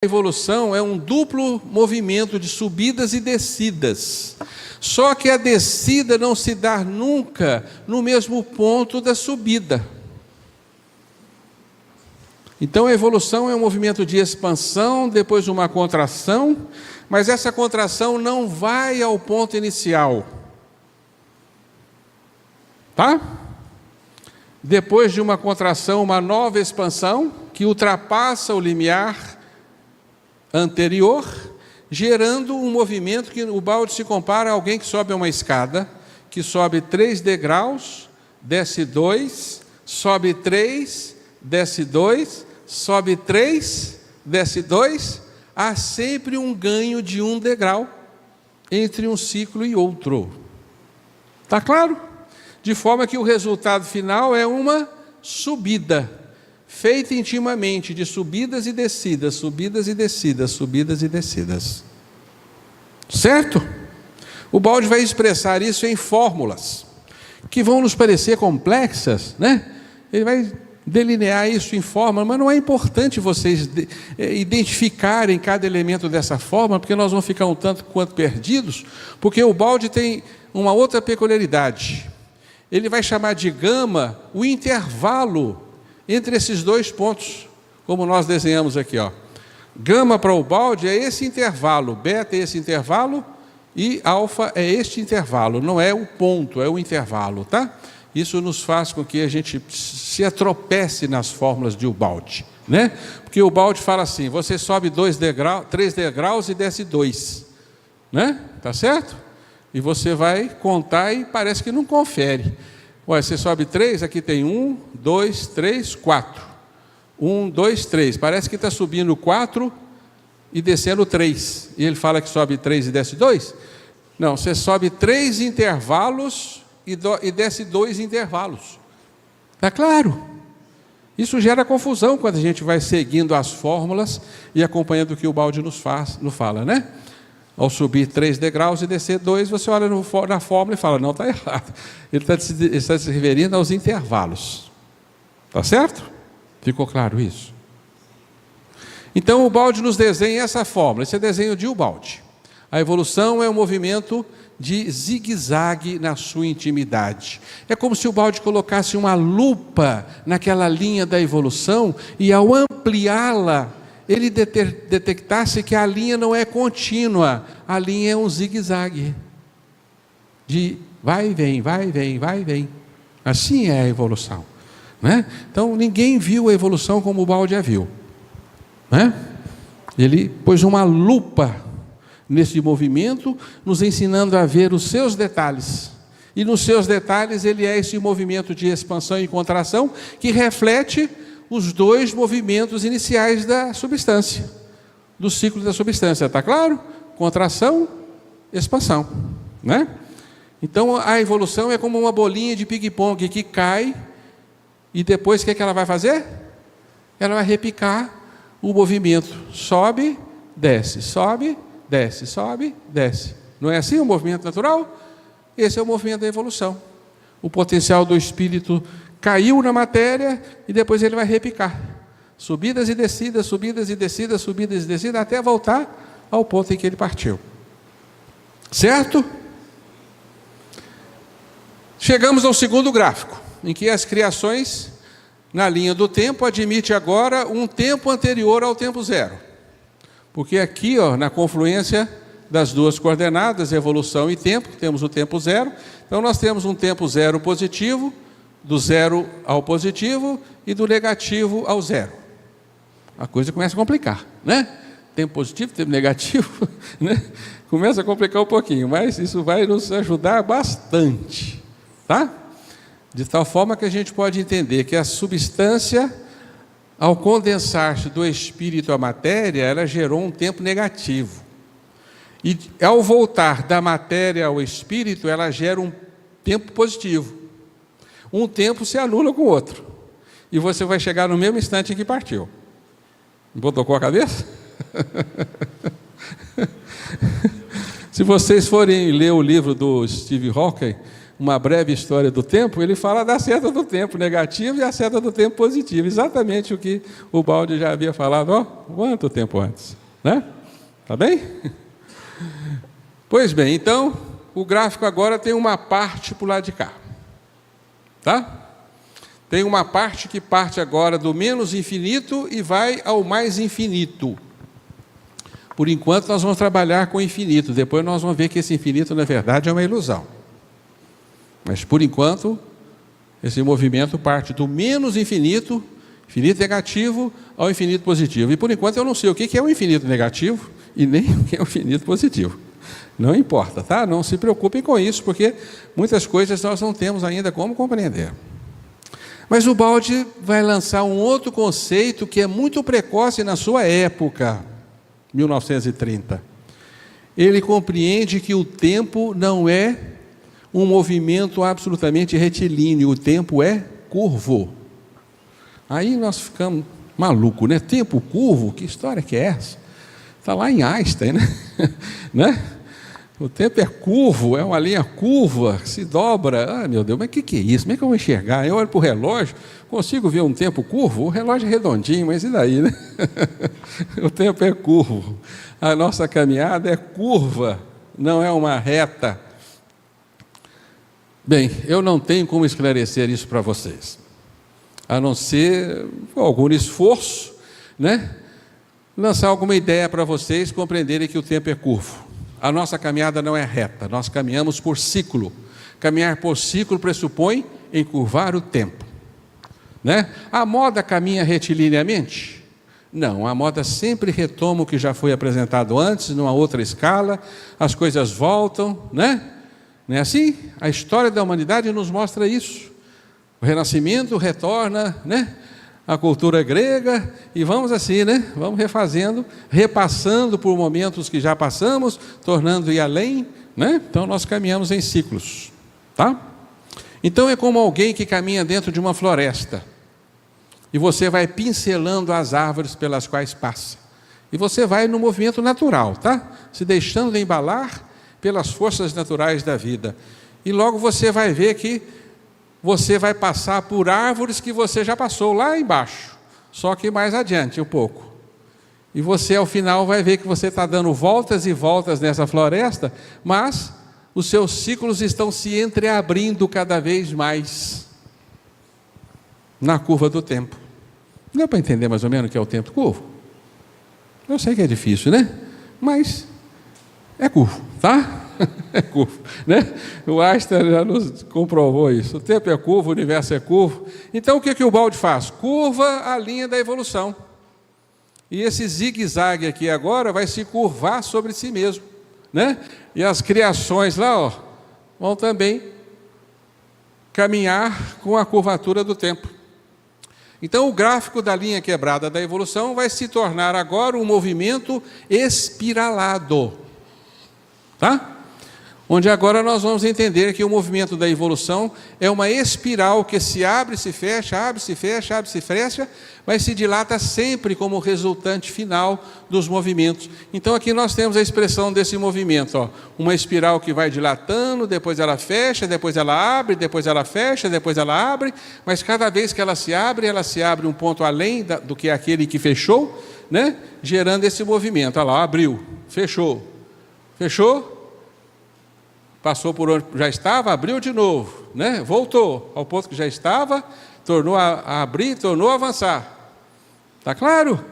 A evolução é um duplo movimento de subidas e descidas. Só que a descida não se dá nunca no mesmo ponto da subida. Então a evolução é um movimento de expansão, depois uma contração, mas essa contração não vai ao ponto inicial. Tá? Depois de uma contração, uma nova expansão, que ultrapassa o limiar anterior, gerando um movimento que o balde se compara a alguém que sobe uma escada, que sobe 3 degraus, desce 2, sobe 3, desce 2, sobe 3, desce 2, há sempre um ganho de 1 degrau entre um ciclo e outro. Está claro? De forma que o resultado final é uma subida, feita intimamente de subidas e descidas, subidas e descidas, subidas e descidas. Certo? O balde vai expressar isso em fórmulas, que vão nos parecer complexas, né? Ele vai delinear isso em fórmula, mas não é importante vocês identificarem cada elemento dessa fórmula, porque nós vamos ficar um tanto quanto perdidos, porque o balde tem uma outra peculiaridade. Ele vai chamar de gama o intervalo entre esses dois pontos, como nós desenhamos aqui, ó. Gama para o balde é esse intervalo, beta é esse intervalo e alfa é este intervalo, não é o ponto, é o intervalo, tá? Isso nos faz com que a gente se atropece nas fórmulas de balde, né? Porque o balde fala assim, você sobe 3 degraus e desce 2, né? Tá certo? E você vai contar e parece que não confere. Olha, você sobe 3, aqui tem 1, 2, 3, 4. 1, 2, 3. Parece que está subindo 4 e descendo 3. E ele fala que sobe 3 e desce 2? Não, você sobe 3 intervalos e desce 2 intervalos. Está claro? Isso gera confusão quando a gente vai seguindo as fórmulas e acompanhando o que o balde nos fala, né? Ao subir 3 degraus e descer 2, você olha na fórmula e fala, não, está errado. Ele está se referindo aos intervalos. Está certo? Ficou claro isso? Então o balde nos desenha essa fórmula, esse é desenho de balde. A evolução é um movimento de zigue-zague na sua intimidade. É como se o balde colocasse uma lupa naquela linha da evolução e ao ampliá-la, ele detectasse que a linha não é contínua, a linha é um zigue-zague, de vai e vem, vai e vem, vai e vem. Assim é a evolução, né? Então ninguém viu a evolução como o balde a viu, né? Ele pôs uma lupa nesse movimento, nos ensinando a ver os seus detalhes, e nos seus detalhes ele é esse movimento de expansão e contração, que reflete os dois movimentos iniciais da substância, do ciclo da substância, está claro? Contração, expansão, né? Então a evolução é como uma bolinha de ping-pong que cai e depois o que ela vai fazer? Ela vai repicar o movimento, sobe, desce, sobe, desce, sobe, desce. Não é assim o movimento natural? Esse é o movimento da evolução. O potencial do espírito caiu na matéria e depois ele vai repicar. Subidas e descidas, subidas e descidas, subidas e descidas, até voltar ao ponto em que ele partiu. Certo? Chegamos ao segundo gráfico, em que as criações, na linha do tempo, admite agora um tempo anterior ao tempo zero. Porque aqui, ó, na confluência das duas coordenadas, evolução e tempo, temos o tempo zero. Então nós temos um tempo zero positivo, do zero ao positivo e do negativo ao zero. A coisa começa a complicar, né? Tempo positivo, tempo negativo, né? Começa a complicar um pouquinho, mas isso vai nos ajudar bastante, tá? De tal forma que a gente pode entender que a substância, ao condensar-se do espírito à matéria, ela gerou um tempo negativo. E ao voltar da matéria ao espírito, ela gera um tempo positivo. Um tempo se anula com o outro. E você vai chegar no mesmo instante em que partiu. Botou com a cabeça? Se vocês forem ler o livro do Steve Hawking, uma breve história do tempo, ele fala da seta do tempo negativa e a seta do tempo positiva, exatamente o que o Baldi já havia falado, quanto tempo antes, né? Tá bem? Pois bem, então, o gráfico agora tem uma parte para o lado de cá, tá? Tem uma parte que parte agora do menos infinito e vai ao mais infinito. Por enquanto, nós vamos trabalhar com o infinito. Depois nós vamos ver que esse infinito, na verdade, é uma ilusão. Mas, por enquanto, esse movimento parte do menos infinito, infinito negativo, ao infinito positivo. E, por enquanto, eu não sei o que é o infinito negativo e nem o que é o infinito positivo. Não importa, tá? Não se preocupem com isso, porque muitas coisas nós não temos ainda como compreender. Mas o Baldi vai lançar um outro conceito que é muito precoce na sua época, 1930. Ele compreende que o tempo não é um movimento absolutamente retilíneo, o tempo é curvo. Aí nós ficamos malucos, né? Tempo curvo? Que história que é essa? Está lá em Einstein, né? Né? O tempo é curvo, é uma linha curva, se dobra. Ah, meu Deus, mas o que é isso? Como é que eu vou enxergar? Eu olho para o relógio, consigo ver um tempo curvo? O relógio é redondinho, mas e daí, né? O tempo é curvo. A nossa caminhada é curva, não é uma reta. Bem, eu não tenho como esclarecer isso para vocês, a não ser algum esforço, né? Lançar alguma ideia para vocês compreenderem que o tempo é curvo. A nossa caminhada não é reta, nós caminhamos por ciclo. Caminhar por ciclo pressupõe encurvar o tempo, né? A moda caminha retilineamente? Não, a moda sempre retoma o que já foi apresentado antes, numa outra escala, as coisas voltam, né? Não é assim? A história da humanidade nos mostra isso. O Renascimento retorna, né? A cultura grega, e vamos assim, né? Vamos refazendo, repassando por momentos que já passamos, tornando ir além, né? Então nós caminhamos em ciclos, tá? Então é como alguém que caminha dentro de uma floresta, e você vai pincelando as árvores pelas quais passa, e você vai no movimento natural, tá? Se deixando embalar pelas forças naturais da vida, e logo você vai ver que você vai passar por árvores que você já passou lá embaixo, só que mais adiante um pouco. E você, ao final, vai ver que você está dando voltas e voltas nessa floresta, mas os seus ciclos estão se entreabrindo cada vez mais na curva do tempo. Deu para entender mais ou menos o que é o tempo curvo? Eu sei que é difícil, né? Mas é curvo, tá? É curvo, né? O Einstein já nos comprovou isso. O tempo é curvo, o universo é curvo. Então o que o Baldi faz? Curva a linha da evolução. E esse zigue-zague aqui agora vai se curvar sobre si mesmo, né? E as criações lá, vão também caminhar com a curvatura do tempo. Então o gráfico da linha quebrada da evolução vai se tornar agora um movimento espiralado, tá? Onde agora nós vamos entender que o movimento da evolução é uma espiral que se abre, se fecha, abre, se fecha, abre, se fecha, mas se dilata sempre como resultante final dos movimentos. Então aqui nós temos a expressão desse movimento, uma espiral que vai dilatando, depois ela fecha, depois ela abre, depois ela fecha, depois ela abre, mas cada vez que ela se abre um ponto além do que aquele que fechou, né? Gerando esse movimento. Olha lá, abriu, fechou, fechou, passou por onde já estava, abriu de novo, né? Voltou ao ponto que já estava, tornou a abrir, tornou a avançar. Está claro?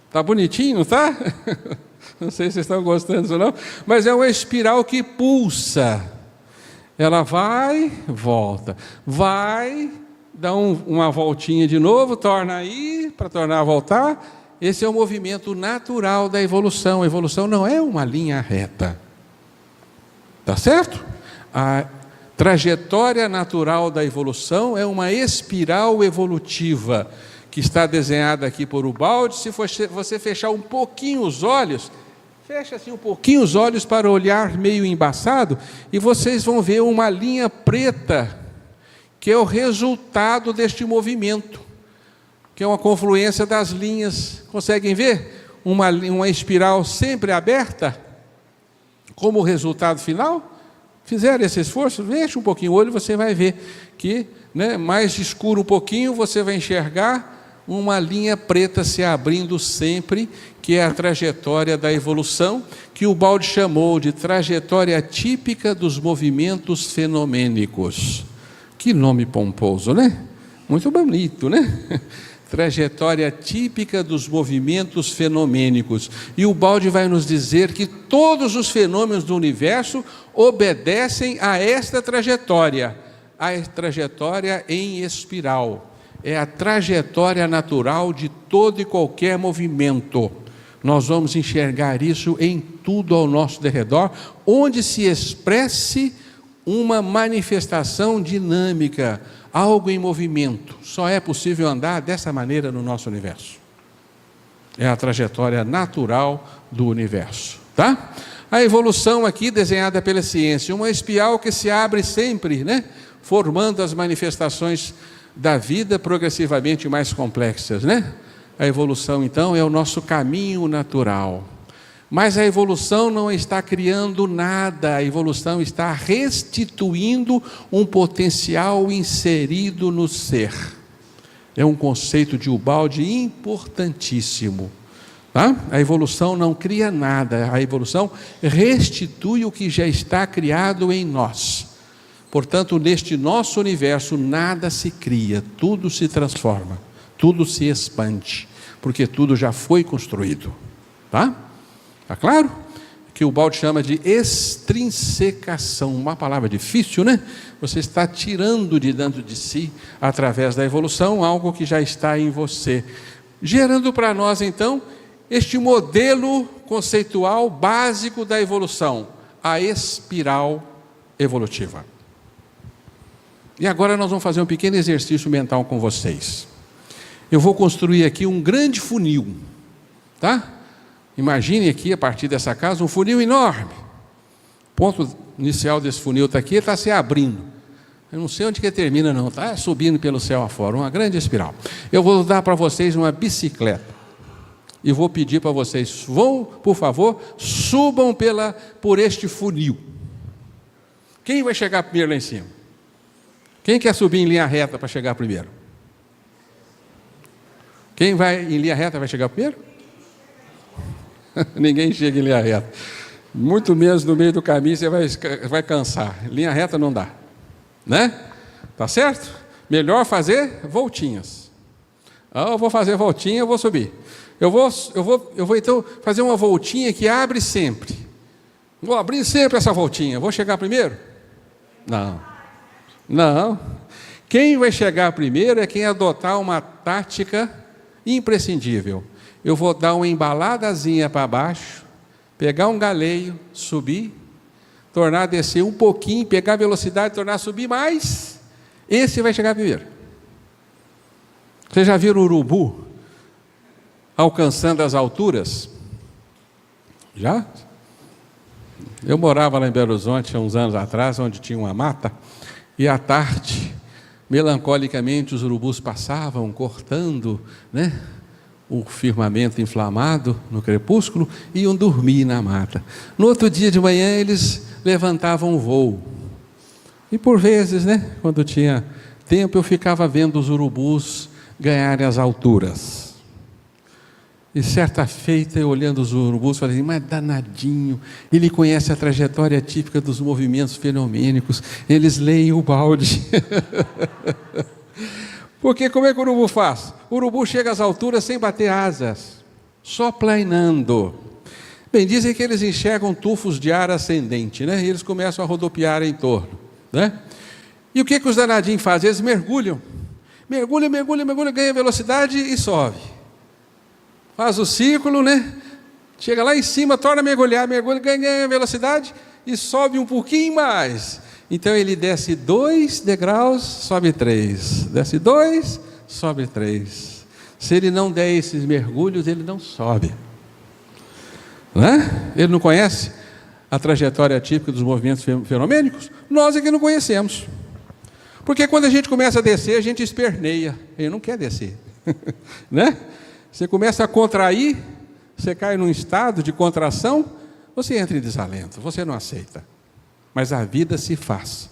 Está bonitinho, não está? Não sei se vocês estão gostando disso ou não, mas é uma espiral que pulsa. Ela vai, volta, vai, dá uma voltinha de novo, torna a ir, para tornar a voltar. Esse é o movimento natural da evolução. A evolução não é uma linha reta. Tá certo? A trajetória natural da evolução é uma espiral evolutiva que está desenhada aqui por o Baldi. Se você fechar um pouquinho os olhos, fecha assim um pouquinho os olhos para olhar meio embaçado, e vocês vão ver uma linha preta, que é o resultado deste movimento, que é uma confluência das linhas. Conseguem ver? Uma espiral sempre aberta, como resultado final. Fizeram esse esforço? Feche um pouquinho o olho, você vai ver que, mais escuro um pouquinho, você vai enxergar uma linha preta se abrindo sempre, que é a trajetória da evolução, que o Baldi chamou de trajetória típica dos movimentos fenomênicos. Que nome pomposo, né? Muito bonito, né? Trajetória típica dos movimentos fenomênicos. E o Baldi vai nos dizer que todos os fenômenos do universo obedecem a esta trajetória, a trajetória em espiral. É a trajetória natural de todo e qualquer movimento. Nós vamos enxergar isso em tudo ao nosso derredor, onde se expresse uma manifestação dinâmica, algo em movimento. Só é possível andar dessa maneira no nosso universo. É a trajetória natural do universo, tá? A evolução aqui desenhada pela ciência, uma espiral que se abre sempre, formando as manifestações da vida progressivamente mais complexas, A evolução, então, é o nosso caminho natural. Mas a evolução não está criando nada, a evolução está restituindo um potencial inserido no ser. É um conceito de Ubaldi importantíssimo. Tá? A evolução não cria nada, a evolução restitui o que já está criado em nós. Portanto, neste nosso universo, nada se cria, tudo se transforma, tudo se expande, porque tudo já foi construído. Tá? Está claro? Que o Baldi chama de extrinsecação, uma palavra difícil, Você está tirando de dentro de si, através da evolução, algo que já está em você, gerando para nós, então, este modelo conceitual básico da evolução, a espiral evolutiva. E agora nós vamos fazer um pequeno exercício mental com vocês. Eu vou construir aqui um grande funil, tá? Imagine aqui, a partir dessa casa, um funil enorme. O ponto inicial desse funil está aqui, está se abrindo. Eu não sei onde que termina, não. Está subindo pelo céu afora, uma grande espiral. Eu vou dar para vocês uma bicicleta. E vou pedir para vocês, por favor, subam por este funil. Quem vai chegar primeiro lá em cima? Quem quer subir em linha reta para chegar primeiro? Quem vai em linha reta vai chegar primeiro? Ninguém chega em linha reta. Muito menos no meio do caminho você vai cansar. Linha reta não dá. Tá certo? Melhor fazer voltinhas. Eu vou fazer voltinha, eu vou subir. Eu vou então fazer uma voltinha que abre sempre. Vou abrir sempre essa voltinha. Vou chegar primeiro? Não. Quem vai chegar primeiro é quem adotar uma tática imprescindível. Eu vou dar uma embaladazinha para baixo, pegar um galeio, subir, tornar a descer um pouquinho, pegar a velocidade, tornar a subir mais. Esse vai chegar primeiro. Vocês já viram o urubu alcançando as alturas? Já? Eu morava lá em Belo Horizonte há uns anos atrás, onde tinha uma mata, e à tarde, melancolicamente, os urubus passavam cortando, o firmamento inflamado no crepúsculo, e iam dormir na mata. No outro dia de manhã eles levantavam o voo. E por vezes, quando tinha tempo, eu ficava vendo os urubus ganharem as alturas. E certa feita, eu olhando os urubus, falei, mas danadinho, ele conhece a trajetória típica dos movimentos fenomênicos, eles leem o Baldi. Porque como é que o urubu faz? O urubu chega às alturas sem bater asas, só planando. Bem, dizem que eles enxergam tufos de ar ascendente, e eles começam a rodopiar em torno. E o que os danadinhos fazem? Eles mergulham, ganha velocidade e sobe. Faz o círculo, chega lá em cima, torna a mergulhar, ganha velocidade e sobe um pouquinho mais. Então ele desce 2 degraus, sobe 3. Desce 2, sobe 3. Se ele não der esses mergulhos, ele não sobe. Ele não conhece a trajetória típica dos movimentos fenomênicos? Nós é que não conhecemos. Porque quando a gente começa a descer, a gente esperneia. Ele não quer descer. Você começa a contrair, você cai num estado de contração, você entra em desalento, você não aceita. Mas a vida se faz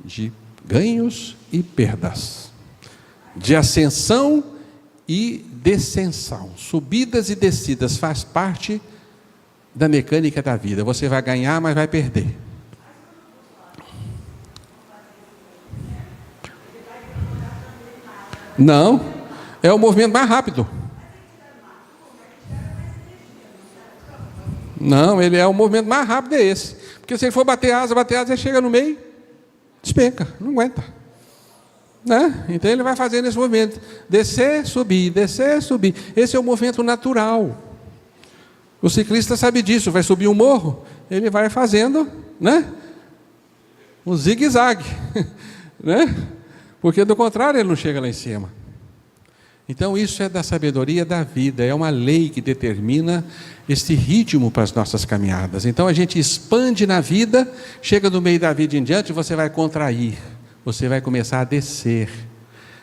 de ganhos e perdas, de ascensão e descensão, subidas e descidas, faz parte da mecânica da vida. Você vai ganhar, mas vai perder. Não, é o movimento mais rápido. Não, ele é o movimento mais rápido, é esse. Porque se ele for bater asa, ele chega no meio, despenca, não aguenta. Né? Então ele vai fazendo esse movimento, descer, subir, descer, subir. Esse é o movimento natural. O ciclista sabe disso, vai subir um morro, ele vai fazendo, né, um zigue-zague, né? Porque do contrário ele não chega lá em cima. Então isso é da sabedoria da vida, é uma lei que determina esse ritmo para as nossas caminhadas. Então a gente expande na vida, chega no meio da vida em diante, você vai contrair, você vai começar a descer,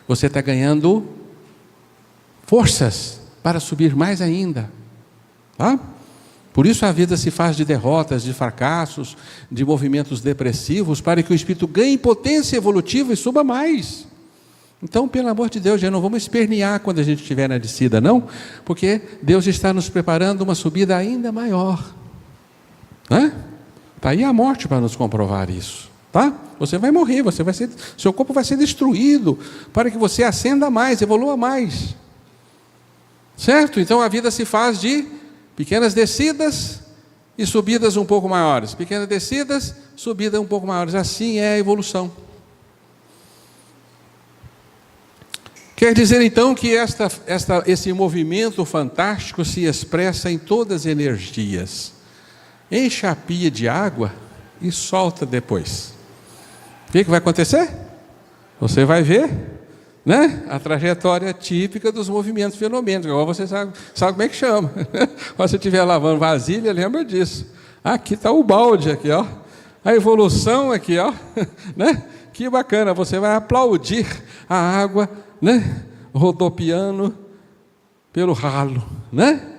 você está ganhando forças para subir mais ainda, tá? Por isso a vida se faz de derrotas, de fracassos, de movimentos depressivos, para que o espírito ganhe potência evolutiva e suba mais. Então, pelo amor de Deus, já não vamos espernear quando a gente estiver na descida, não, porque Deus está nos preparando uma subida ainda maior. Está aí a morte para nos comprovar isso. Tá? Você vai morrer, seu corpo vai ser destruído, para que você ascenda mais, evolua mais. Certo? Então a vida se faz de pequenas descidas e subidas um pouco maiores. Pequenas descidas, subidas um pouco maiores. Assim é a evolução. Quer dizer então que esse movimento fantástico se expressa em todas as energias. Enche a pia de água e solta depois. O que vai acontecer? Você vai ver, né, a trajetória típica dos movimentos fenômenos. Agora você sabe como é que chama. Quando você estiver lavando vasilha, lembra disso. Aqui está o balde, aqui, ó. A evolução aqui, ó. Né? Que bacana, você vai aplaudir a água, né, rodopiando pelo ralo, né?